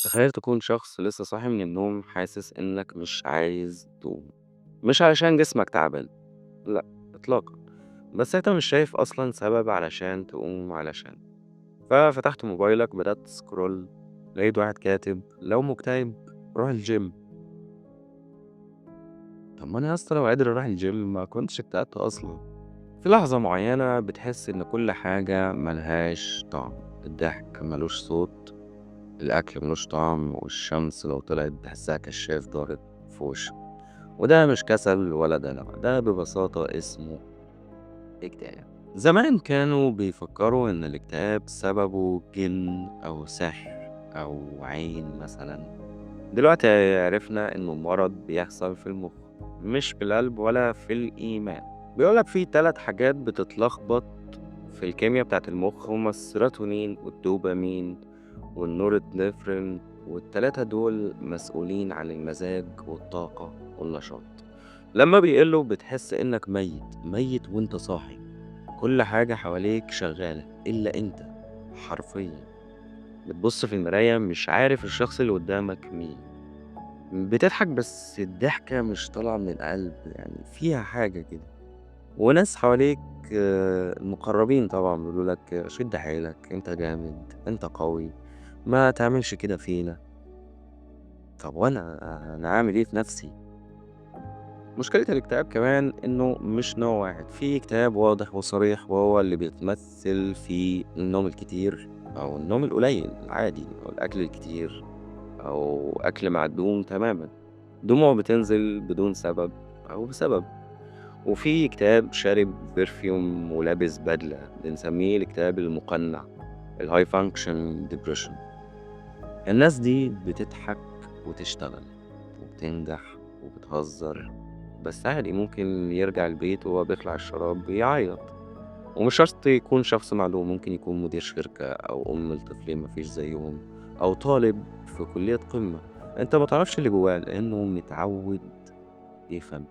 تخيل تكون شخص لسه صاحي من النوم حاسس إنك مش عايز تقوم، مش علشان جسمك تعبان، لأ إطلاقًا، بس أنت مش شايف أصلًا سبب علشان تقوم علشان، ففتحت موبايلك بدأت تسكرول لقيت واحد كاتب لو مكتئب روح الجيم. طب ما أنا يا اسطى لو قادر أروح الجيم ما كنتش اكتئبت أصلًا. في لحظة معينة بتحس إن كل حاجة ملهاش طعم، الضحك ملوش صوت، الأكل ملوش طعم، والشمس لو طلعت تحسها كشاف ضارب في وشك. وده مش كسل ولا دلع، ده ببساطة اسمه اكتئاب. زمان كانوا بيفكروا إن الاكتئاب سببه جن أو سحر أو عين مثلا. دلوقتي عرفنا إنه مرض بيحصل في المخ، مش في القلب ولا في الإيمان. بيقولك في 3 حاجات بتتلخبط في الكيمياء بتاعت المخ، هما السيروتونين والدوبامين والنورابinephrine، والتلاتة دول مسؤولين عن المزاج والطاقة والنشاط. لما بيقلوا بتحس إنك ميت وإنت صاحي، كل حاجة حواليك شغالة إلا إنت، حرفيا بتبص في المراية مش عارف الشخص اللي قدامك مين. بتضحك بس الضحكة مش طالعة من القلب، يعني فيها حاجة كده. وناس حواليك المقربين طبعا بيقولوا لك شد حيلك، انت جامد، انت قوي، ما تعملش كده فينا. طب وانا عامل ايه في نفسي؟ مشكلة الاكتئاب كمان انه مش نوع واحد، في اكتئاب واضح وصريح وهو اللي بيتمثل في النوم الكتير او النوم القليل العادي او الاكل الكتير او اكل معدوم تماما، دموع بتنزل بدون سبب او بسبب. وفي اكتئاب شارب برفيوم ولابس بدلة بنسميه الاكتئاب المقنع، الهاي فانكشن ديبريشن. الناس دي بتضحك وتشتغل وبتنجح وبتهزر، بس عادي ممكن يرجع البيت وهو بيخلع الشراب بيعيط. ومش شرط يكون شخص معلوم، ممكن يكون مدير شركة أو أم لطفلين مفيش زيهم، أو طالب في كلية قمة. انت ما تعرفش اللي جواه لأنه متعود يفهم.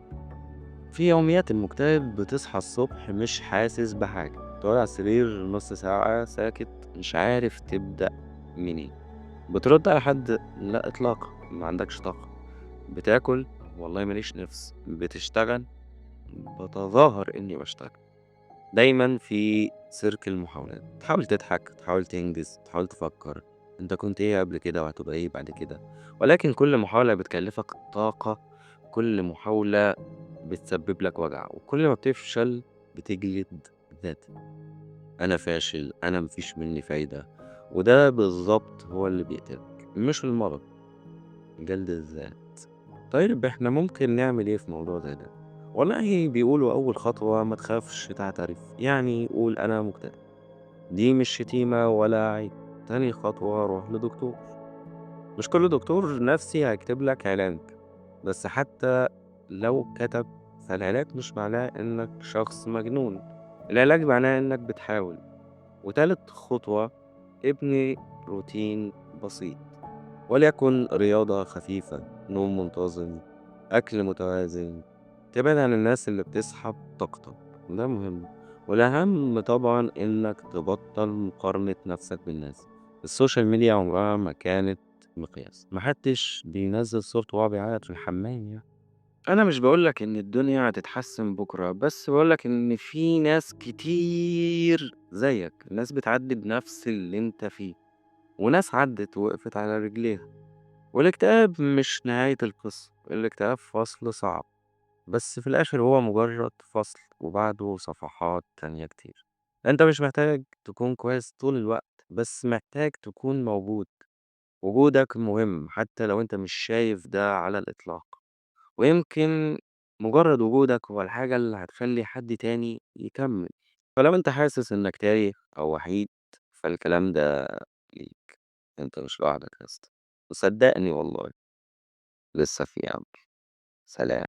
في يوميات المكتئب بتصحى الصبح مش حاسس بحاجة، تقعد على السرير نص ساعة ساكت مش عارف تبدأ منين. بترد على حد لا إطلاقا ما عندكش طاقة. بتاكل والله ماليش نفس. بتشتغل بتظاهر إني بشتغل. دايما في سيرك المحاولات، تحاول تضحك، تحاول تنجز، تحاول تفكر انت كنت ايه قبل كده وهتبقى ايه بعد كده. ولكن كل محاولة بتكلفك طاقة، كل محاولة بتسبب لك وجع، وكل ما بتفشل بتجلد ذاتك. انا فاشل، انا مفيش مني فايدة. وده بالظبط هو اللي بيقتلك، مش المرض، جلد الذات. طيب احنا ممكن نعمل ايه في موضوع زي ده؟ والله بيقولوا اول خطوة ما تخافش تعترف، يعني قول انا مكتئب، دي مش شتيمة ولا عيب. تاني خطوة روح لدكتور، مش كل دكتور نفسي هيكتب لك علاج، بس حتى لو كتب فالعلاج مش معناه إنك شخص مجنون، العلاج معناه إنك بتحاول. وتالت خطوة ابني روتين بسيط، وليكن رياضة خفيفة، نوم منتظم، أكل متوازن، تبعد عن الناس اللي بتسحب طاقتك، ده مهم. والأهم طبعا إنك تبطل مقارنة نفسك بالناس. السوشيال ميديا عمرها ما كانت مقياس، محدش بينزل صورته وهو بيعيط في الحمام يعني. أنا مش باقول لك إن الدنيا هتتحسن بكرة، بس باقول لك إن في ناس كتير زيك، ناس بتعدي بنفس اللي أنت فيه، وناس عدت ووقفت على رجليها. والاكتئاب مش نهاية القصة، الاكتئاب فصل صعب، بس في الآخر هو مجرد فصل وبعده صفحات تانية كتير. أنت مش محتاج تكون كويس طول الوقت، بس محتاج تكون موجود. وجودك مهم حتى لو أنت مش شايف ده على الإطلاق، ويمكن مجرد وجودك هو الحاجة اللي هتخلي حد تاني يكمل. فلو انت حاسس انك تايه او وحيد فالكلام ده ليك، انت مش لوحدك يا اسطى، وصدقني والله لسه في امل. سلام.